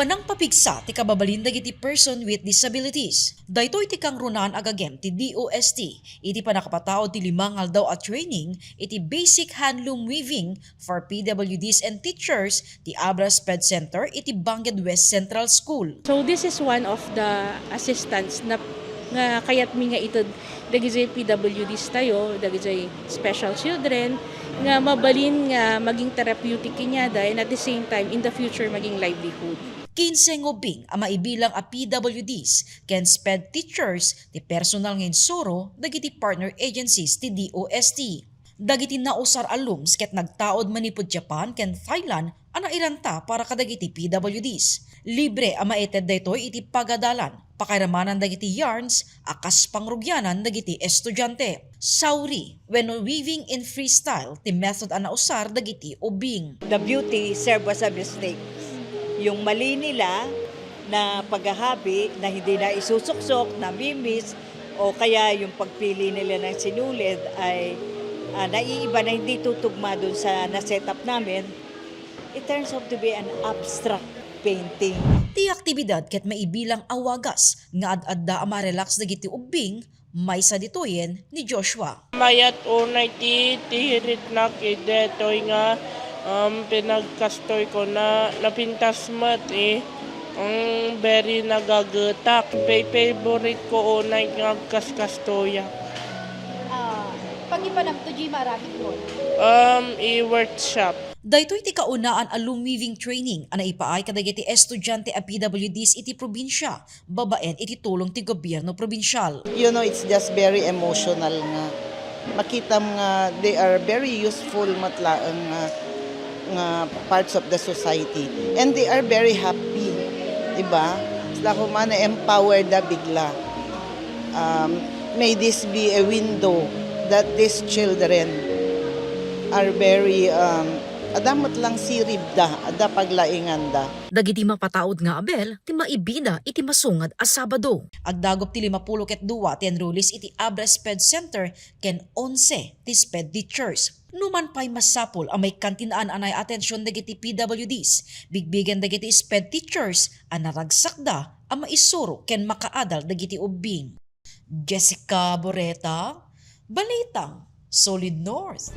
Panang papigsa ti kababalin dagiti person with disabilities. Daytoy ti kang runan agagem ti DOST. Iti panakapataod ti limangal daw at training iti basic handloom weaving for PWDs and teachers ti Abra Sped Center iti Bangged West Central School. So this is one of the assistants na nga kayat mi nga ito dagiti PWDs tayo, dagiti special children nga mabalin nga maging therapeutic kinyada and at the same time in the future maging livelihood. 15 ngubing ang maibilang a PWDs ken SPED teachers ti personal nga insuro dagiti partner agencies ti DOST. Dagiti nausar alums ket nagtaod manipod Japan ken Thailand ana iranta para kadagiti PWDs. Libre ang maited daytoy iti pagadalan, pakairamanan dagiti yarns, akas pangrugyanan dagiti estudyante. Sauri, when weaving in freestyle, ti method ana usar dagiti ubing. The beauty serve as a mistake. Yung mali nila na paghahabi na hindi na isusuksok, na mimis, o kaya yung pagpili nila ng sinulid ay naiiba na hindi tutugma dun sa na-setup namin, it turns out to be an abstract painting. Ti aktibidad ket maibilang awagas nga ad-adda ang ma-relax dagiti ubing, may sa ditoyen ni Joshua. Mayat unay ti hirit na kidetoy nga pinagkastoy ko na napintas mat ang very nagagetak. Favorite ko unay nga kaskastoya. Pag-ipanam to G marami mo. I-workshop. Daytoy ti kaunaan a loom weaving training ana ipaay kadagiti estudyante a PWDs iti probinsya, babaen iti tulong ti gobyerno probinsyal. You know, it's just very emotional nga. Makita mo nga they are very useful matlaang nga parts of the society. And they are very happy. Diba? Sila ko man na-empower da bigla. May this be a window that these children are very adamot lang sirib da, ada paglaingan da. Dagiti mapataod nga abel, ti maibida iti masungad a Sabado. Agdagop ti 52 ti enrollees iti Abra Sped Center ken 11 ti SPED teachers. Numan pa'y masapol ang may kantinaan anay atensyon dagiti PWDs, bigbigan dagiti SPED teachers, ang naragsakda ang maisuro ken makaadal dagiti ubing. Jessica Boreta, Balitang Solid North.